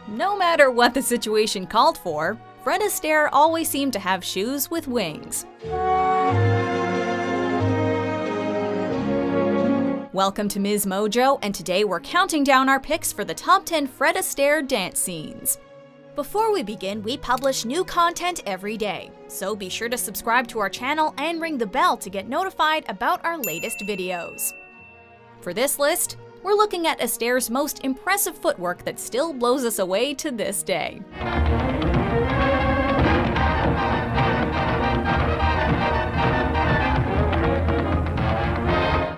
No matter what the situation called for, Fred Astaire always seemed to have shoes with wings. Welcome to Ms. Mojo, and today we're counting down our picks for the top 10 Fred Astaire dance scenes. Before we begin, we publish new content every day, so be sure to subscribe to our channel and ring the bell to get notified about our latest videos. For this list, we're looking at Astaire's most impressive footwork that still blows us away to this day.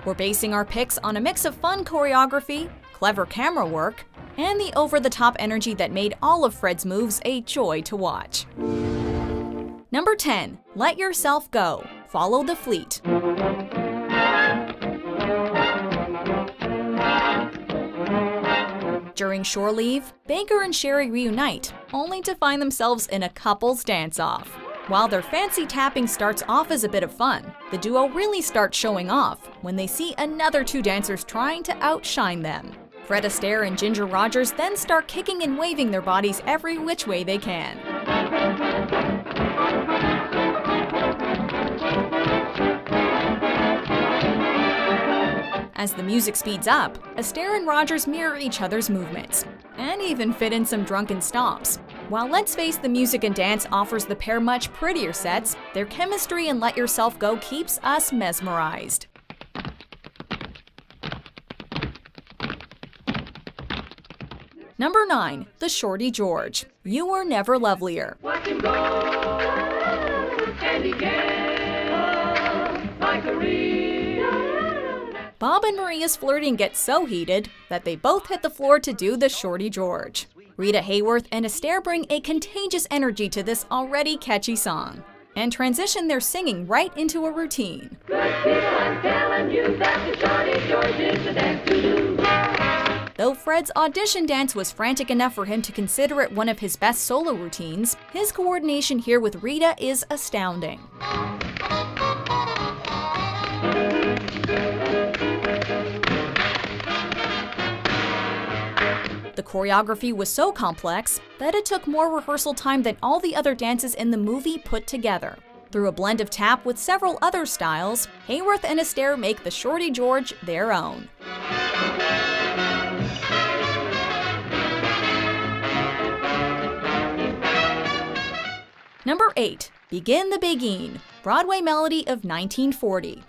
We're basing our picks on a mix of fun choreography, clever camera work, and the over-the-top energy that made all of Fred's moves a joy to watch. Number 10. Let Yourself Go. Follow the Fleet. During shore leave, Baker and Sherry reunite, only to find themselves in a couple's dance-off. While their fancy tapping starts off as a bit of fun, the duo really starts showing off when they see another two dancers trying to outshine them. Fred Astaire and Ginger Rogers then start kicking and waving their bodies every which way they can. As the music speeds up, Astaire and Rogers mirror each other's movements, and even fit in some drunken stomps. While Let's Face the Music and Dance offers the pair much prettier sets, their chemistry in Let Yourself Go keeps us mesmerized. Number 9. The Shorty George. You Were Never Lovelier. Watch him go, and he can, like a reel. Bob and Maria's flirting gets so heated that they both hit the floor to do the Shorty George. Rita Hayworth and Astaire bring a contagious energy to this already catchy song, and transition their singing right into a routine. Good people, I'm telling you that the Shorty George is the dance to do. Though Fred's audition dance was frantic enough for him to consider it one of his best solo routines, his coordination here with Rita is astounding. The choreography was so complex that it took more rehearsal time than all the other dances in the movie put together. Through a blend of tap with several other styles, Hayworth and Astaire make the Shorty George their own. Number 8. Begin the Beguine. Broadway melody of 1940.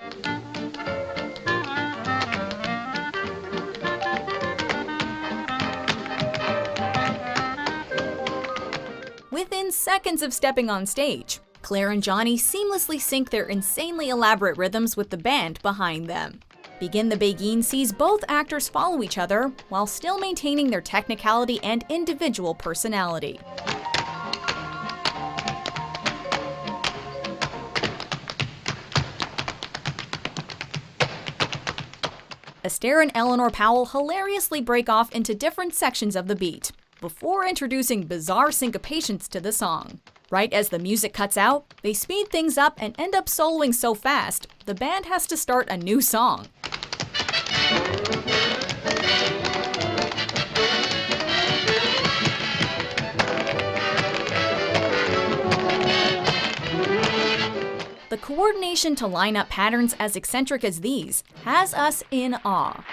Within seconds of stepping on stage, Claire and Johnny seamlessly sync their insanely elaborate rhythms with the band behind them. Begin the Beguine sees both actors follow each other while still maintaining their technicality and individual personality. Astaire and Eleanor Powell hilariously break off into different sections of the beat, before introducing bizarre syncopations to the song. Right as the music cuts out, they speed things up and end up soloing so fast, the band has to start a new song. The coordination to line up patterns as eccentric as these has us in awe.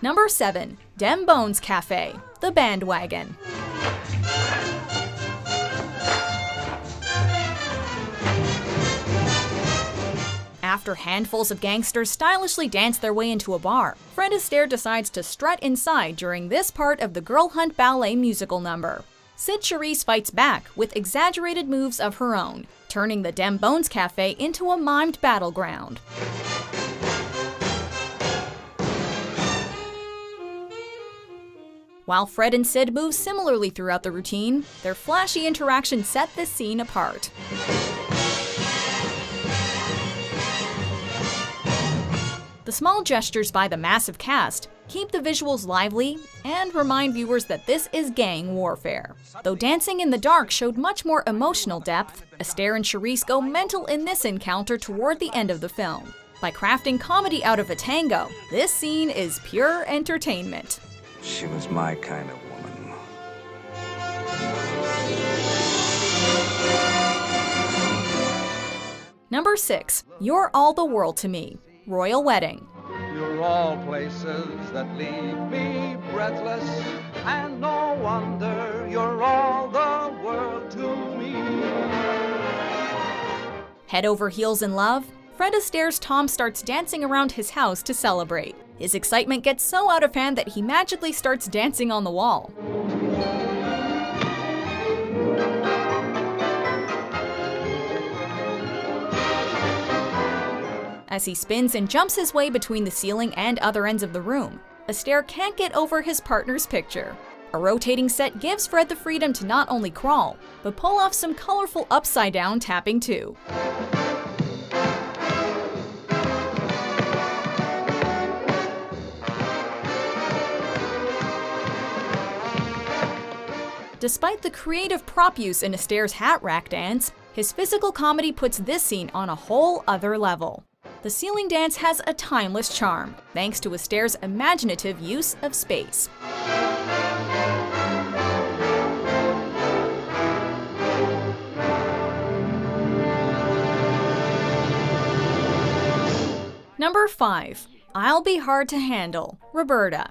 Number 7. Dem Bones Cafe. The Bandwagon. After handfuls of gangsters stylishly dance their way into a bar, Fred Astaire decides to strut inside during this part of the Girl Hunt Ballet musical number. Sid Charisse fights back with exaggerated moves of her own, turning the Dem Bones Cafe into a mimed battleground. While Fred and Sid move similarly throughout the routine, their flashy interactions set this scene apart. The small gestures by the massive cast keep the visuals lively and remind viewers that this is gang warfare. Though dancing in the dark showed much more emotional depth, Astaire and Charisse go mental in this encounter toward the end of the film. By crafting comedy out of a tango, this scene is pure entertainment. She was my kind of woman. Number 6. You're All the World to Me, Royal Wedding. You're all places that leave me breathless, and no wonder you're all the world to me. Head over heels in love, Fred Astaire's Tom starts dancing around his house to celebrate. His excitement gets so out of hand that he magically starts dancing on the wall. As he spins and jumps his way between the ceiling and other ends of the room, Astaire can't get over his partner's picture. A rotating set gives Fred the freedom to not only crawl, but pull off some colorful upside-down tapping too. Despite the creative prop use in Astaire's hat rack dance, his physical comedy puts this scene on a whole other level. The ceiling dance has a timeless charm, thanks to Astaire's imaginative use of space. Number 5. I'll Be Hard to Handle, Roberta.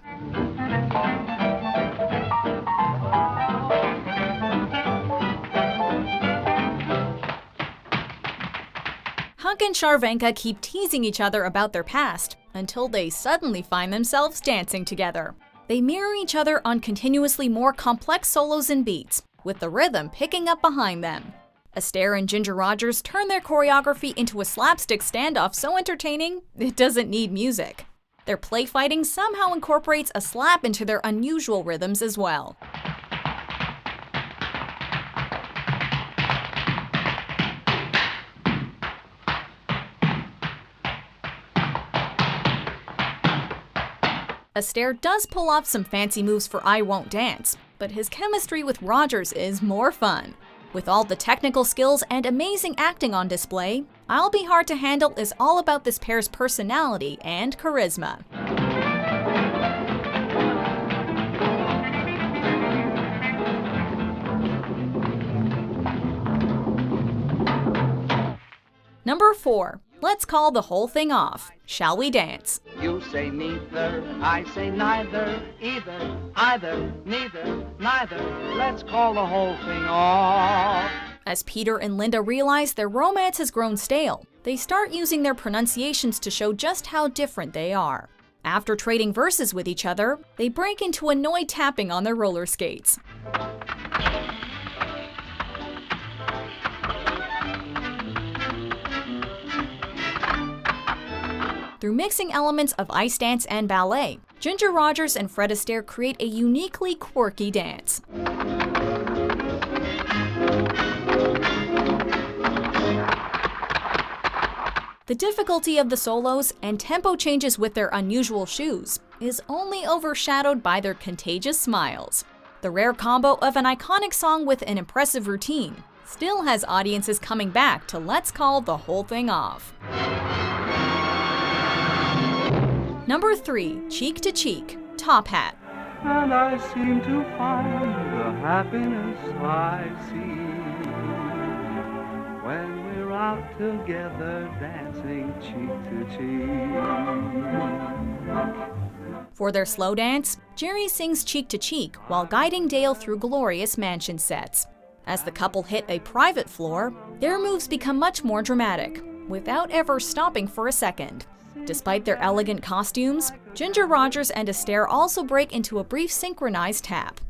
Huck and Charvenka keep teasing each other about their past until they suddenly find themselves dancing together. They mirror each other on continuously more complex solos and beats, with the rhythm picking up behind them. Astaire and Ginger Rogers turn their choreography into a slapstick standoff so entertaining it doesn't need music. Their play fighting somehow incorporates a slap into their unusual rhythms as well. Astaire does pull off some fancy moves for I Won't Dance, but his chemistry with Rogers is more fun. With all the technical skills and amazing acting on display, I'll Be Hard to Handle is all about this pair's personality and charisma. Number 4. Let's Call the Whole Thing Off, Shall We Dance? You say neither, I say neither, either, either, neither, neither. Let's call the whole thing off. As Peter and Linda realize their romance has grown stale, they start using their pronunciations to show just how different they are. After trading verses with each other, they break into annoyed tapping on their roller skates. Through mixing elements of ice dance and ballet, Ginger Rogers and Fred Astaire create a uniquely quirky dance. The difficulty of the solos and tempo changes with their unusual shoes is only overshadowed by their contagious smiles. The rare combo of an iconic song with an impressive routine still has audiences coming back to Let's Call the Whole Thing Off. Number 3. Cheek to Cheek, Top Hat. And I seem to find the happiness I see when we're out together dancing cheek to cheek. For their slow dance, Jerry sings Cheek to Cheek while guiding Dale through glorious mansion sets. As the couple hit a private floor, their moves become much more dramatic, without ever stopping for a second. Despite their elegant costumes, Ginger Rogers and Astaire also break into a brief synchronized tap.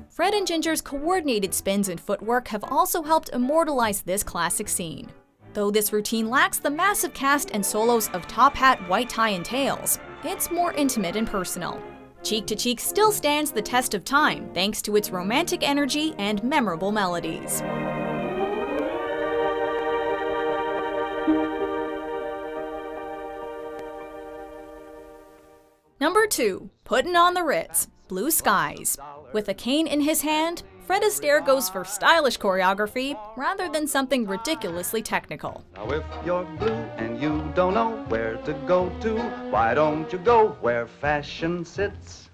Fred and Ginger's coordinated spins and footwork have also helped immortalize this classic scene. Though this routine lacks the massive cast and solos of Top Hat, White Tie, and Tails, it's more intimate and personal. Cheek to Cheek still stands the test of time thanks to its romantic energy and memorable melodies. Number 2. Puttin' on the Ritz, Blue Skies. With a cane in his hand, Fred Astaire goes for stylish choreography rather than something ridiculously technical. Now if you're blue and you don't know where to go to, why don't you go where fashion sits?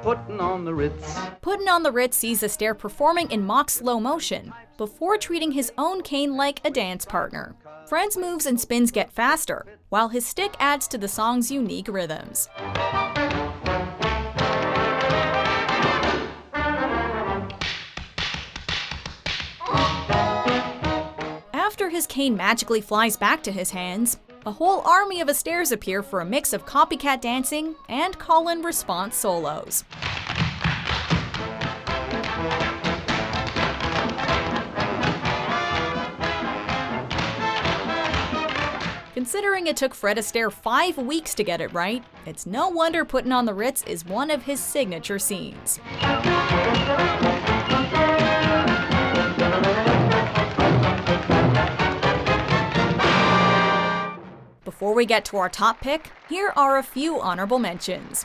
Putting on the Ritz. Puttin' on the Ritz sees Astaire performing in mock slow motion before treating his own cane like a dance partner. Fred's moves and spins get faster, while his stick adds to the song's unique rhythms. After his cane magically flies back to his hands, a whole army of Astaires appear for a mix of copycat dancing and call-and-response solos. Considering it took Fred Astaire 5 weeks to get it right, it's no wonder Puttin' on the Ritz is one of his signature scenes. Before we get to our top pick, here are a few honorable mentions.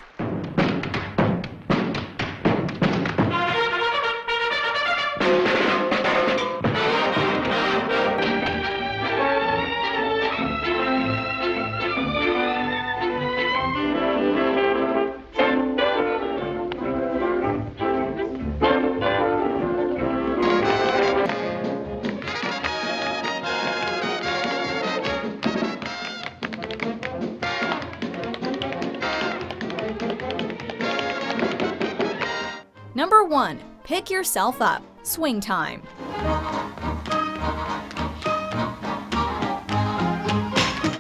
Number 1. Pick Yourself Up, Swing Time.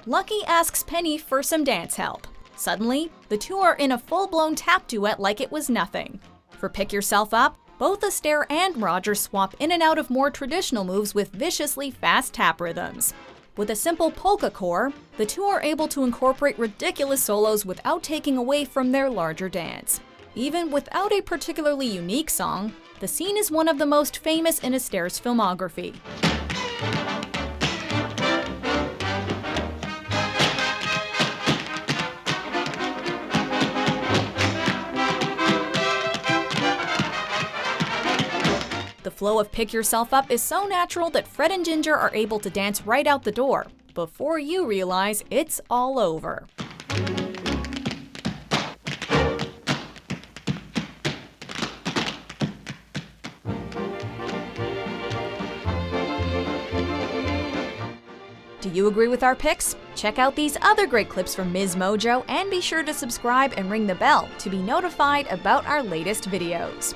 Lucky asks Penny for some dance help. Suddenly, the two are in a full-blown tap duet like it was nothing. For Pick Yourself Up, both Astaire and Roger swap in and out of more traditional moves with viciously fast tap rhythms. With a simple polka core, the two are able to incorporate ridiculous solos without taking away from their larger dance. Even without a particularly unique song, the scene is one of the most famous in Astaire's filmography. The flow of Pick Yourself Up is so natural that Fred and Ginger are able to dance right out the door, before you realize it's all over. Do you agree with our picks? Check out these other great clips from Ms. Mojo and be sure to subscribe and ring the bell to be notified about our latest videos.